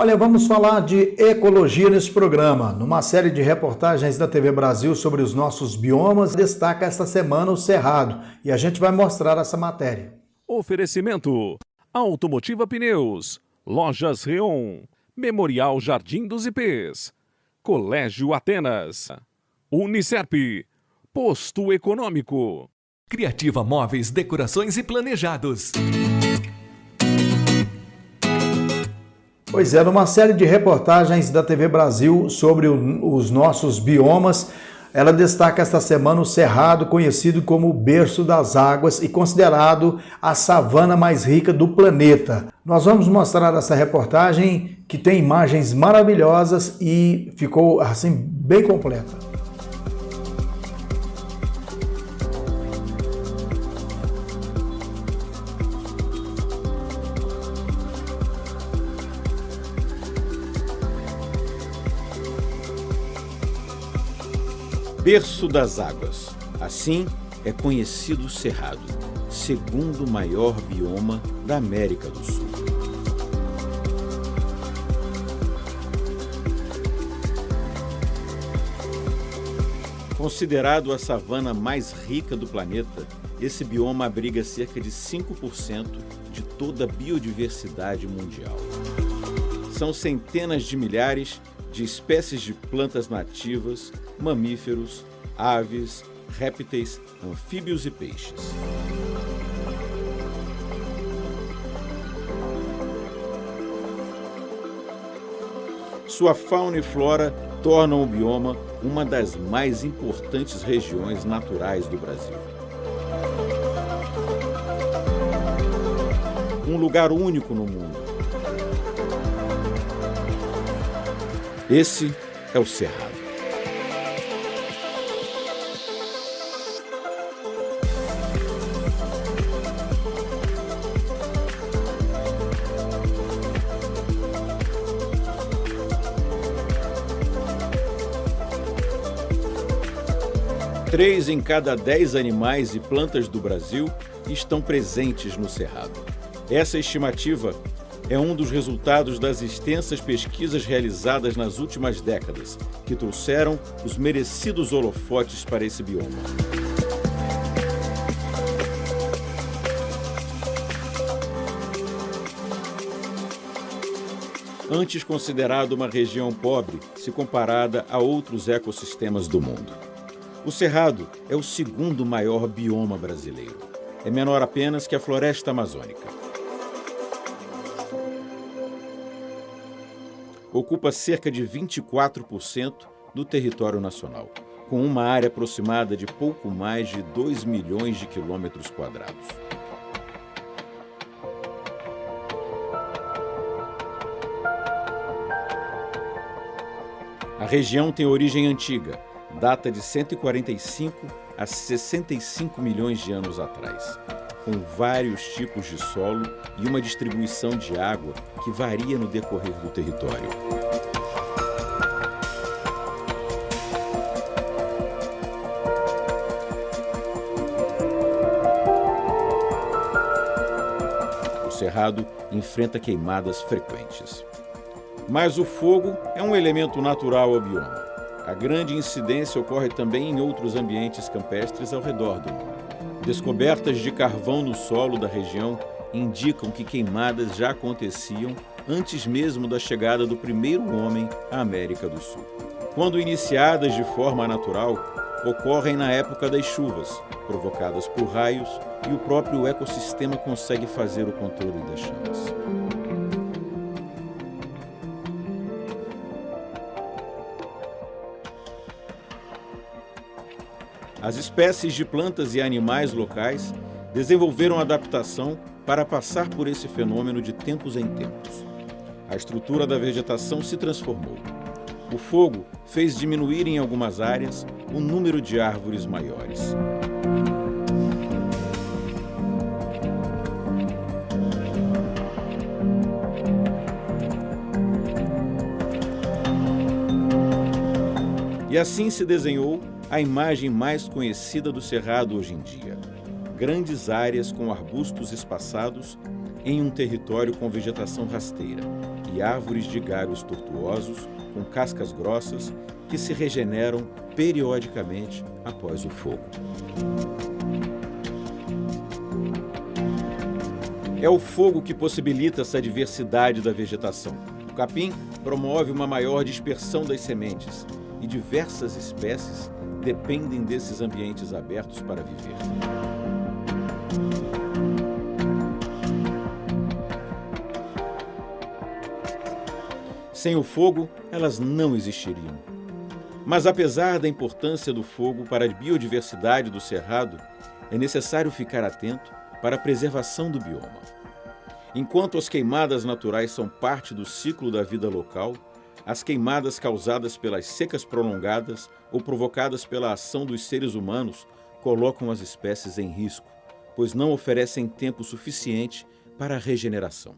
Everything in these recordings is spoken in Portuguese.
Olha, vamos falar de ecologia nesse programa. Numa série de reportagens da TV Brasil sobre os nossos biomas, destaca esta semana o Cerrado. E a gente vai mostrar essa matéria. Oferecimento: Automotiva Pneus, Lojas Reon, Memorial Jardim dos Ipês, Colégio Atenas, Unicerp, Posto Econômico, Criativa Móveis, Decorações e Planejados. Pois é, numa série de reportagens da TV Brasil sobre os nossos biomas, ela destaca esta semana o Cerrado, conhecido como o berço das águas e considerado a savana mais rica do planeta. Nós vamos mostrar essa reportagem que tem imagens maravilhosas e ficou assim bem completa. Berço das águas. Assim é conhecido o Cerrado, segundo maior bioma da América do Sul. Considerado a savana mais rica do planeta, esse bioma abriga cerca de 5% de toda a biodiversidade mundial. São centenas de milhares de espécies de plantas nativas, mamíferos, aves, répteis, anfíbios e peixes. Sua fauna e flora tornam o bioma uma das mais importantes regiões naturais do Brasil. Um lugar único no mundo. Esse é o Cerrado. Três em cada 10 animais e plantas do Brasil estão presentes no Cerrado. Essa estimativa é um dos resultados das extensas pesquisas realizadas nas últimas décadas, que trouxeram os merecidos holofotes para esse bioma. Antes considerado uma região pobre, se comparada a outros ecossistemas do mundo. O Cerrado é o segundo maior bioma brasileiro. É menor apenas que a floresta amazônica. Ocupa cerca de 24% do território nacional, com uma área aproximada de pouco mais de 2 milhões de quilômetros quadrados. A região tem origem antiga, data de 145 a 65 milhões de anos atrás, com vários tipos de solo e uma distribuição de água que varia no decorrer do território. O Cerrado enfrenta queimadas frequentes. Mas o fogo é um elemento natural ao bioma. A grande incidência ocorre também em outros ambientes campestres ao redor do mundo. Descobertas de carvão no solo da região indicam que queimadas já aconteciam antes mesmo da chegada do primeiro homem à América do Sul. Quando iniciadas de forma natural, ocorrem na época das chuvas, provocadas por raios, e o próprio ecossistema consegue fazer o controle das chamas. As espécies de plantas e animais locais desenvolveram adaptação para passar por esse fenômeno de tempos em tempos. A estrutura da vegetação se transformou. O fogo fez diminuir em algumas áreas o número de árvores maiores. E assim se desenhou a imagem mais conhecida do Cerrado hoje em dia. Grandes áreas com arbustos espaçados em um território com vegetação rasteira, e árvores de galhos tortuosos com cascas grossas que se regeneram periodicamente após o fogo. É o fogo que possibilita essa diversidade da vegetação. O capim promove uma maior dispersão das sementes e diversas espécies dependem desses ambientes abertos para viver. Sem o fogo, elas não existiriam. Mas apesar da importância do fogo para a biodiversidade do cerrado, é necessário ficar atento para a preservação do bioma. Enquanto as queimadas naturais são parte do ciclo da vida local, as queimadas causadas pelas secas prolongadas ou provocadas pela ação dos seres humanos colocam as espécies em risco, pois não oferecem tempo suficiente para a regeneração.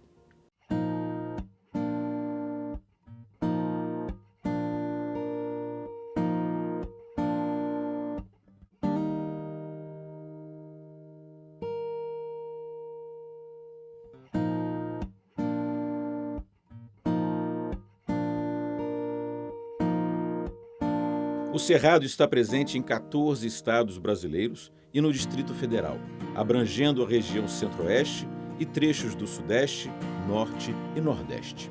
O Cerrado está presente em 14 estados brasileiros e no Distrito Federal, abrangendo a região Centro-Oeste e trechos do Sudeste, Norte e Nordeste.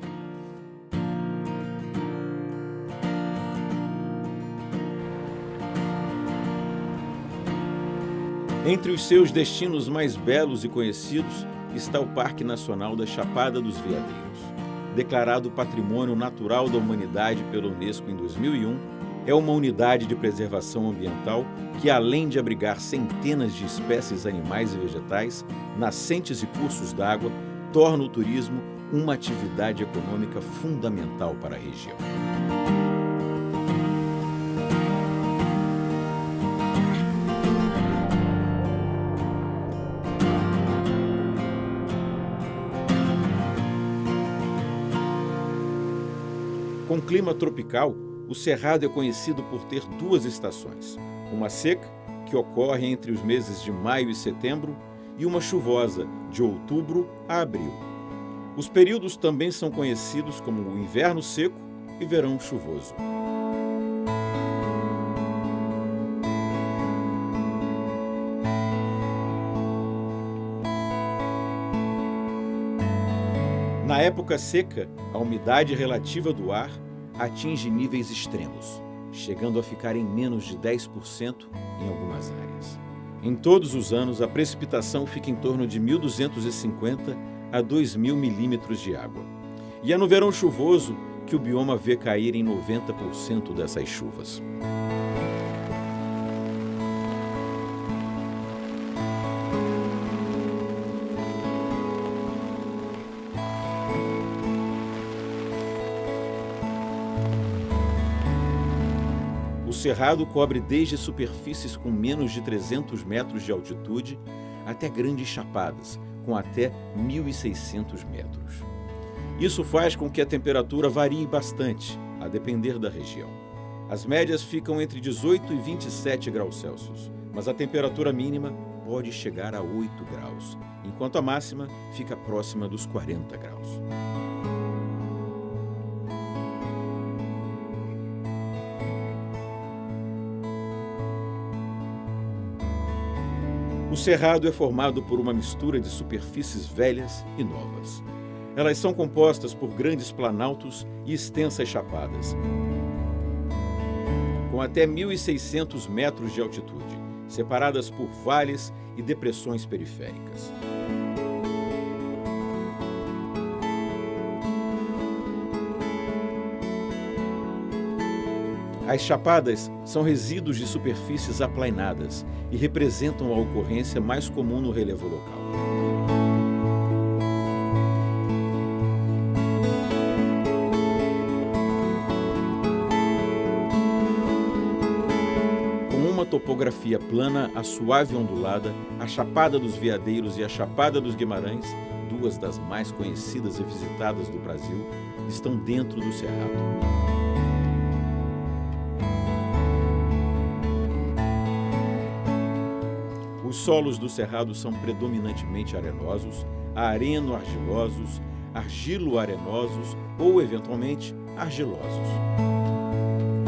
Entre os seus destinos mais belos e conhecidos está o Parque Nacional da Chapada dos Veadeiros. Declarado Patrimônio Natural da Humanidade pela Unesco em 2001, é uma unidade de preservação ambiental que, além de abrigar centenas de espécies animais e vegetais, nascentes e cursos d'água, torna o turismo uma atividade econômica fundamental para a região. Com clima tropical, o Cerrado é conhecido por ter duas estações, uma seca, que ocorre entre os meses de maio e setembro, e uma chuvosa, de outubro a abril. Os períodos também são conhecidos como o inverno seco e verão chuvoso. Na época seca, a umidade relativa do ar atinge níveis extremos, chegando a ficar em menos de 10% em algumas áreas. Em todos os anos, a precipitação fica em torno de 1.250 a 2.000 milímetros de água. E é no verão chuvoso que o bioma vê cair em 90% dessas chuvas. O Cerrado cobre desde superfícies com menos de 300 metros de altitude até grandes chapadas, com até 1.600 metros. Isso faz com que a temperatura varie bastante, a depender da região. As médias ficam entre 18 e 27 graus Celsius, mas a temperatura mínima pode chegar a 8 graus, enquanto a máxima fica próxima dos 40 graus. O Cerrado é formado por uma mistura de superfícies velhas e novas. Elas são compostas por grandes planaltos e extensas chapadas, com até 1.600 metros de altitude, separadas por vales e depressões periféricas. As chapadas são resíduos de superfícies aplainadas e representam a ocorrência mais comum no relevo local. Com uma topografia plana a suave ondulada, a Chapada dos Veadeiros e a Chapada dos Guimarães, duas das mais conhecidas e visitadas do Brasil, estão dentro do Cerrado. Os solos do Cerrado são predominantemente arenosos, areno-argilosos, argilo-arenosos ou, eventualmente, argilosos.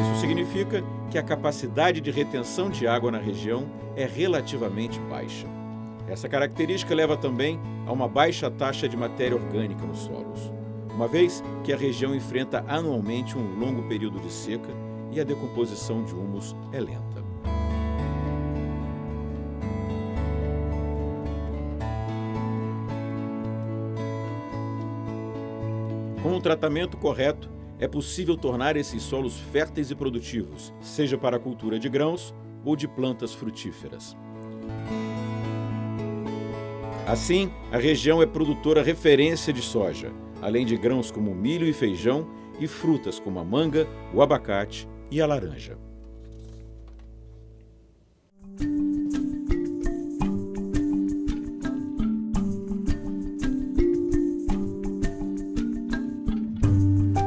Isso significa que a capacidade de retenção de água na região é relativamente baixa. Essa característica leva também a uma baixa taxa de matéria orgânica nos solos, uma vez que a região enfrenta anualmente um longo período de seca e a decomposição de humus é lenta. Com o tratamento correto, é possível tornar esses solos férteis e produtivos, seja para a cultura de grãos ou de plantas frutíferas. Assim, a região é produtora referência de soja, além de grãos como milho e feijão e frutas como a manga, o abacate e a laranja.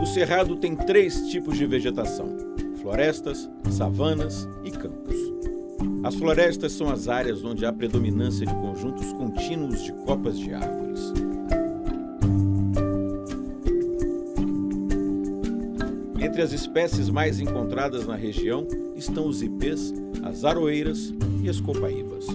O Cerrado tem 3 tipos de vegetação: florestas, savanas e campos. As florestas são as áreas onde há predominância de conjuntos contínuos de copas de árvores. Entre as espécies mais encontradas na região estão os ipês, as aroeiras e as copaíbas.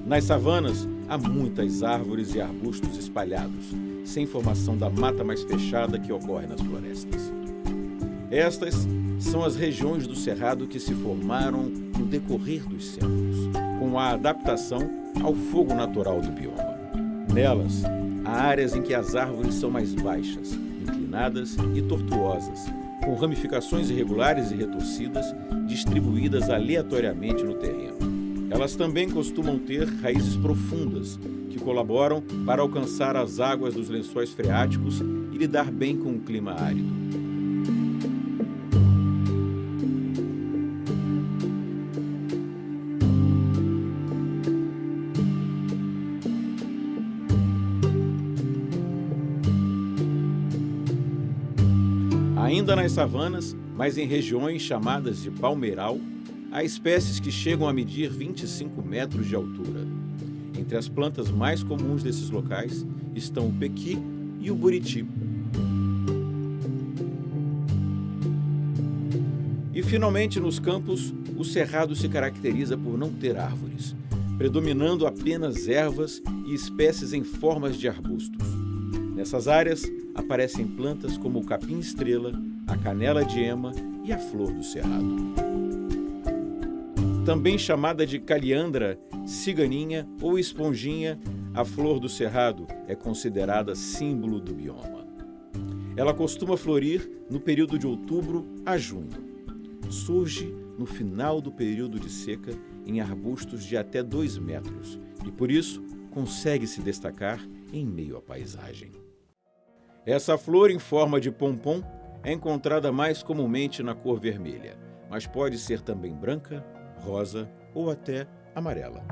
Nas savanas, há muitas árvores e arbustos espalhados, sem formação da mata mais fechada que ocorre nas florestas. Estas são as regiões do Cerrado que se formaram no decorrer dos séculos, com a adaptação ao fogo natural do bioma. Nelas, há áreas em que as árvores são mais baixas, inclinadas e tortuosas, com ramificações irregulares e retorcidas distribuídas aleatoriamente no terreno. Elas também costumam ter raízes profundas, que colaboram para alcançar as águas dos lençóis freáticos e lidar bem com o clima árido. Ainda nas savanas, mas em regiões chamadas de palmeiral, há espécies que chegam a medir 25 metros de altura. Entre as plantas mais comuns desses locais estão o pequi e o buriti. E, finalmente, nos campos, o Cerrado se caracteriza por não ter árvores, predominando apenas ervas e espécies em formas de arbustos. Nessas áreas, aparecem plantas como o capim-estrela, a canela de ema e a flor do cerrado. Também chamada de caliandra, ciganinha ou esponjinha, a flor do cerrado é considerada símbolo do bioma. Ela costuma florir no período de outubro a junho. Surge no final do período de seca em arbustos de até 2 metros e, por isso, consegue se destacar em meio à paisagem. Essa flor em forma de pompom é encontrada mais comumente na cor vermelha, mas pode ser também branca, rosa ou até amarela.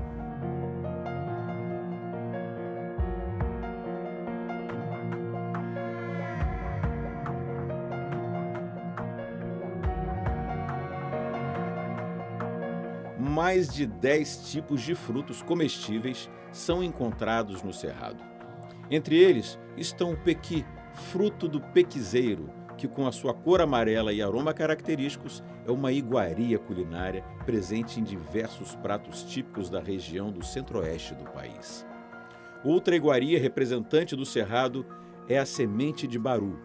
Mais de 10 tipos de frutos comestíveis são encontrados no Cerrado. Entre eles estão o pequi, fruto do pequizeiro, que com a sua cor amarela e aroma característicos é uma iguaria culinária presente em diversos pratos típicos da região do centro-oeste do país. Outra iguaria representante do Cerrado é a semente de baru,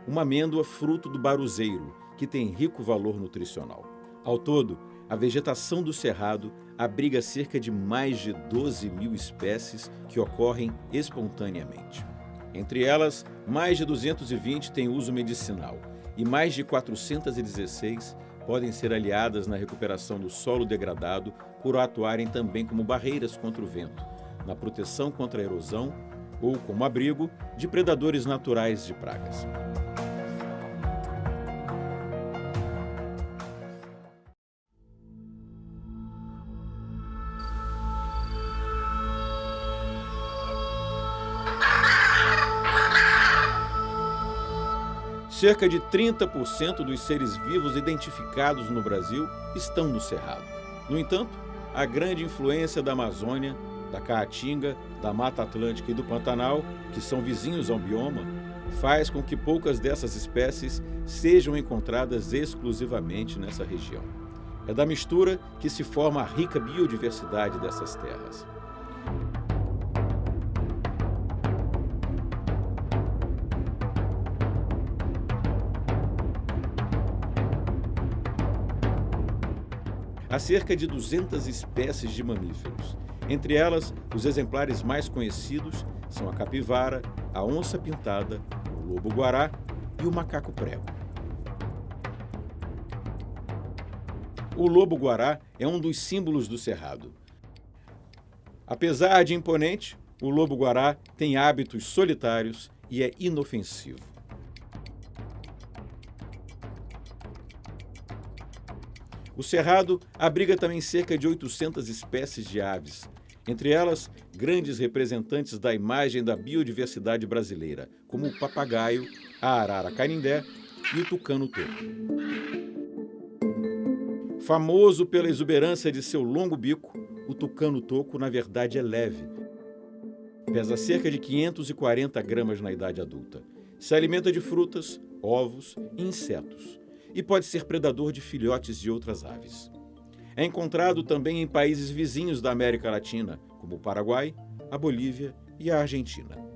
uma amêndoa fruto do baruzeiro, que tem rico valor nutricional. Ao todo, a vegetação do Cerrado abriga cerca de mais de 12.000 espécies que ocorrem espontaneamente. Entre elas, mais de 220 têm uso medicinal e mais de 416 podem ser aliadas na recuperação do solo degradado por atuarem também como barreiras contra o vento, na proteção contra a erosão ou como abrigo de predadores naturais de pragas. Cerca de 30% dos seres vivos identificados no Brasil estão no Cerrado. No entanto, a grande influência da Amazônia, da Caatinga, da Mata Atlântica e do Pantanal, que são vizinhos ao bioma, faz com que poucas dessas espécies sejam encontradas exclusivamente nessa região. É da mistura que se forma a rica biodiversidade dessas terras. Há cerca de 200 espécies de mamíferos. Entre elas, os exemplares mais conhecidos são a capivara, a onça-pintada, o lobo-guará e o macaco-prego. O lobo-guará é um dos símbolos do Cerrado. Apesar de imponente, o lobo-guará tem hábitos solitários e é inofensivo. O Cerrado abriga também cerca de 800 espécies de aves, entre elas grandes representantes da imagem da biodiversidade brasileira, como o papagaio, a arara canindé e o tucano-toco. Famoso pela exuberância de seu longo bico, o tucano-toco, na verdade, é leve. Pesa cerca de 540 gramas na idade adulta. Se alimenta de frutas, ovos e insetos. E pode ser predador de filhotes de outras aves. É encontrado também em países vizinhos da América Latina, como o Paraguai, a Bolívia e a Argentina.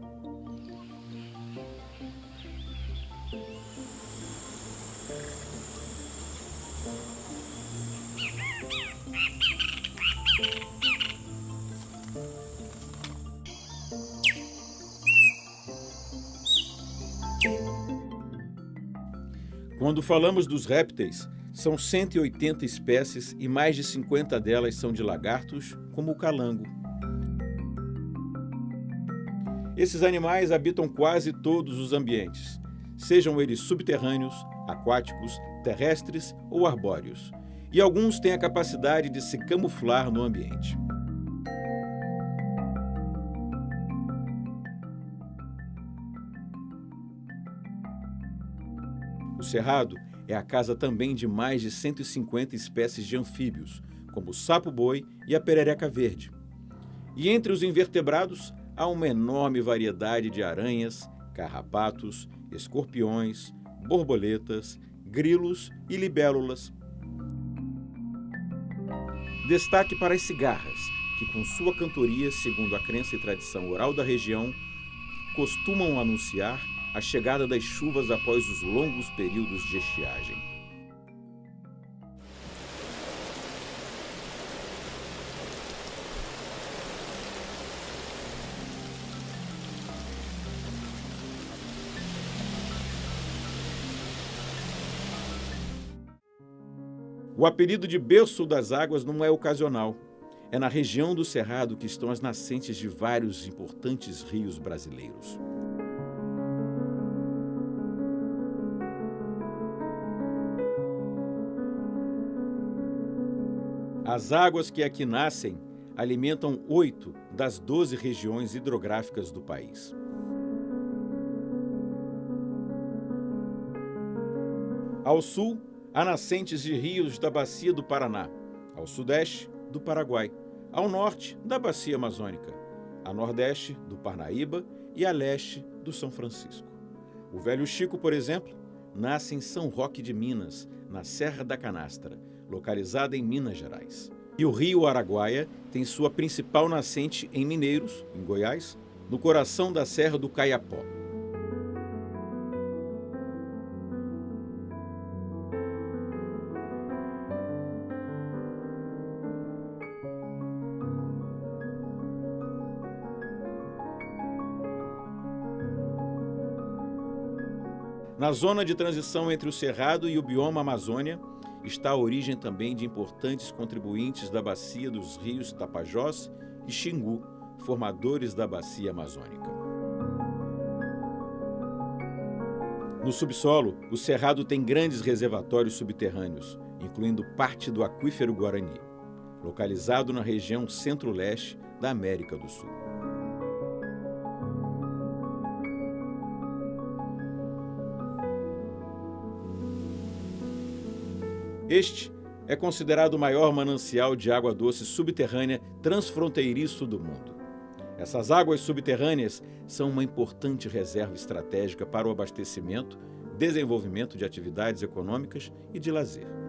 Quando falamos dos répteis, são 180 espécies e mais de 50 delas são de lagartos, como o calango. Esses animais habitam quase todos os ambientes, sejam eles subterrâneos, aquáticos, terrestres ou arbóreos, e alguns têm a capacidade de se camuflar no ambiente. O Cerrado é a casa também de mais de 150 espécies de anfíbios, como o sapo-boi e a perereca verde. E entre os invertebrados, há uma enorme variedade de aranhas, carrapatos, escorpiões, borboletas, grilos e libélulas. Destaque para as cigarras, que com sua cantoria, segundo a crença e tradição oral da região, costumam anunciar a chegada das chuvas após os longos períodos de estiagem. O apelido de Berço das Águas não é ocasional. É na região do Cerrado que estão as nascentes de vários importantes rios brasileiros. As águas que aqui nascem alimentam 8 das 12 regiões hidrográficas do país. Ao sul, há nascentes de rios da Bacia do Paraná, ao sudeste, do Paraguai, ao norte, da Bacia Amazônica, a nordeste, do Parnaíba e a leste, do São Francisco. O Velho Chico, por exemplo, nasce em São Roque de Minas, na Serra da Canastra, localizada em Minas Gerais. E o rio Araguaia tem sua principal nascente em Mineiros, em Goiás, no coração da Serra do Caiapó. Na zona de transição entre o Cerrado e o bioma Amazônia, está a origem também de importantes contribuintes da bacia dos rios Tapajós e Xingu, formadores da bacia amazônica. No subsolo, o Cerrado tem grandes reservatórios subterrâneos, incluindo parte do aquífero Guarani, localizado na região centro-leste da América do Sul. Este é considerado o maior manancial de água doce subterrânea transfronteiriço do mundo. Essas águas subterrâneas são uma importante reserva estratégica para o abastecimento, desenvolvimento de atividades econômicas e de lazer.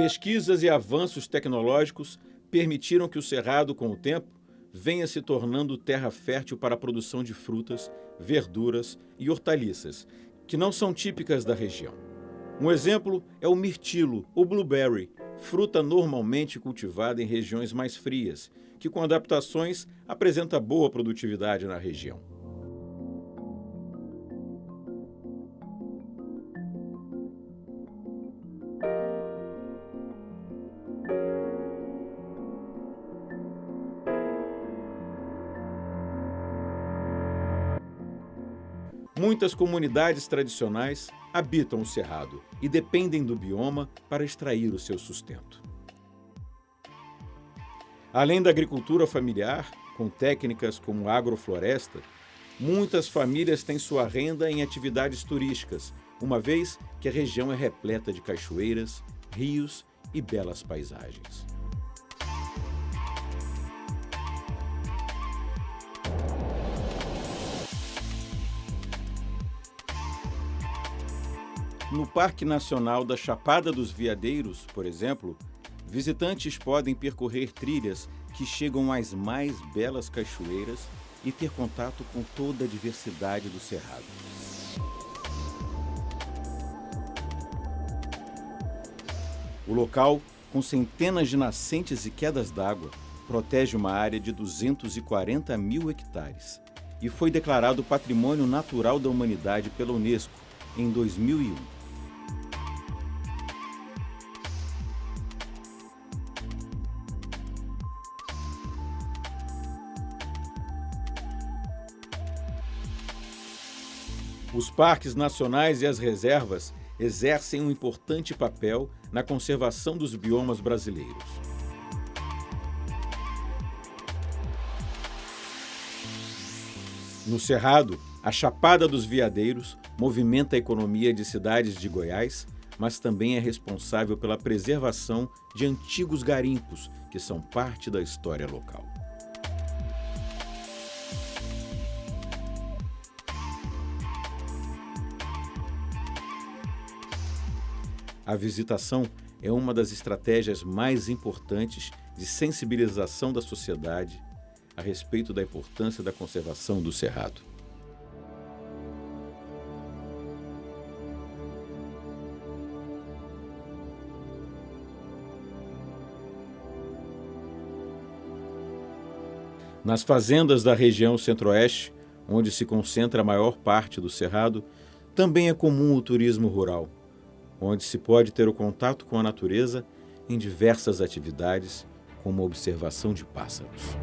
Pesquisas e avanços tecnológicos permitiram que o Cerrado, com o tempo, venha se tornando terra fértil para a produção de frutas, verduras e hortaliças, que não são típicas da região. Um exemplo é o mirtilo, ou blueberry, fruta normalmente cultivada em regiões mais frias, que com adaptações apresenta boa produtividade na região. Muitas comunidades tradicionais habitam o Cerrado e dependem do bioma para extrair o seu sustento. Além da agricultura familiar, com técnicas como agrofloresta, muitas famílias têm sua renda em atividades turísticas, uma vez que a região é repleta de cachoeiras, rios e belas paisagens. No Parque Nacional da Chapada dos Veadeiros, por exemplo, visitantes podem percorrer trilhas que chegam às mais belas cachoeiras e ter contato com toda a diversidade do Cerrado. O local, com centenas de nascentes e quedas d'água, protege uma área de 240 mil hectares e foi declarado Patrimônio Natural da Humanidade pela Unesco em 2001. Os parques nacionais e as reservas exercem um importante papel na conservação dos biomas brasileiros. No Cerrado, a Chapada dos Veadeiros movimenta a economia de cidades de Goiás, mas também é responsável pela preservação de antigos garimpos, que são parte da história local. A visitação é uma das estratégias mais importantes de sensibilização da sociedade a respeito da importância da conservação do Cerrado. Nas fazendas da região centro-oeste, onde se concentra a maior parte do Cerrado, também é comum o turismo rural, onde se pode ter o contato com a natureza em diversas atividades, como a observação de pássaros.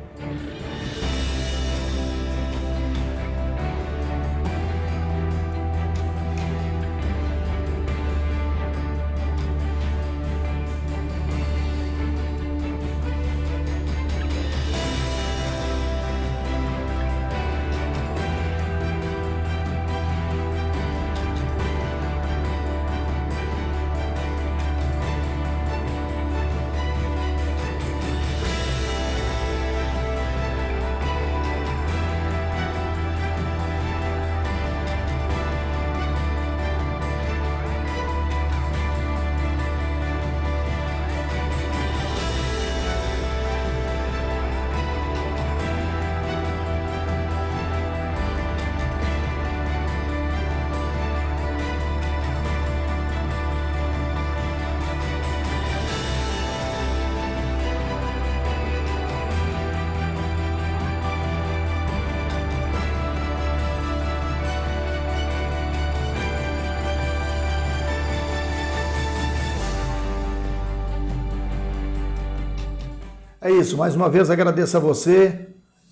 É isso, mais uma vez agradeço a você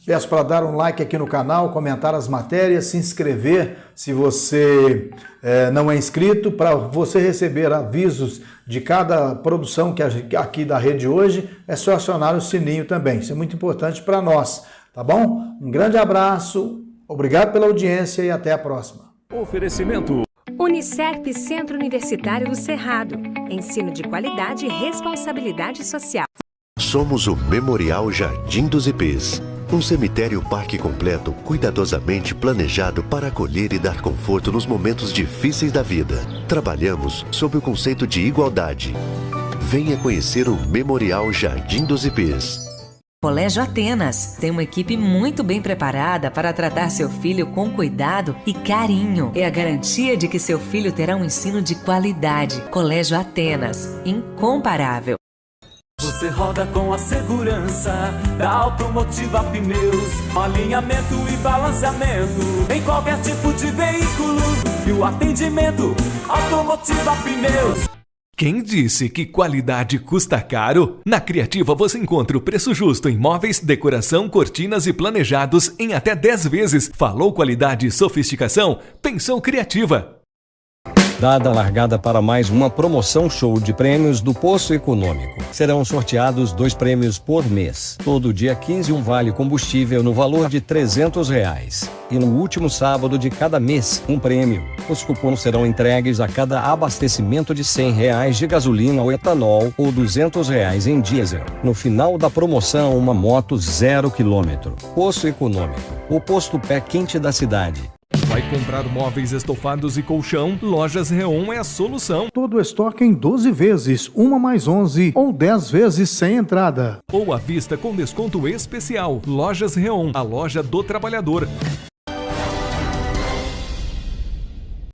Peço para dar um like aqui no canal, comentar as matérias, se inscrever se você não é inscrito, para você receber avisos de cada produção que aqui da rede hoje, é só acionar o sininho também. Isso é muito importante para nós, tá bom? Um grande abraço, obrigado pela audiência e até a próxima. Oferecimento Unicerp Centro Universitário do Cerrado. Ensino de qualidade e responsabilidade social. Somos o Memorial Jardim dos Ipês. Um cemitério-parque completo, cuidadosamente planejado para acolher e dar conforto nos momentos difíceis da vida. Trabalhamos sob o conceito de igualdade. Venha conhecer o Memorial Jardim dos Ipês. Colégio Atenas tem uma equipe muito bem preparada para tratar seu filho com cuidado e carinho. É a garantia de que seu filho terá um ensino de qualidade. Colégio Atenas, incomparável. Você roda com a segurança da Automotiva Pneus, alinhamento e balanceamento em qualquer tipo de veículo e o atendimento Automotiva Pneus. Quem disse que qualidade custa caro? Na Criativa você encontra o preço justo em móveis, decoração, cortinas e planejados em até 10 vezes. Falou qualidade e sofisticação? Pensou Criativa. Dada a largada para mais uma promoção show de prêmios do Poço Econômico. Serão sorteados 2 prêmios por mês. Todo dia 15 um vale combustível no valor de R$300. E no último sábado de cada mês, um prêmio. Os cupons serão entregues a cada abastecimento de R$100 de gasolina ou etanol ou R$200 em diesel. No final da promoção, uma moto 0 km. Poço Econômico, o posto pé quente da cidade. Vai comprar móveis estofados e colchão? Lojas Reon é a solução. Todo estoque em 12 vezes, 1 mais 11 ou 10 vezes sem entrada. Ou à vista com desconto especial. Lojas Reon, a loja do trabalhador.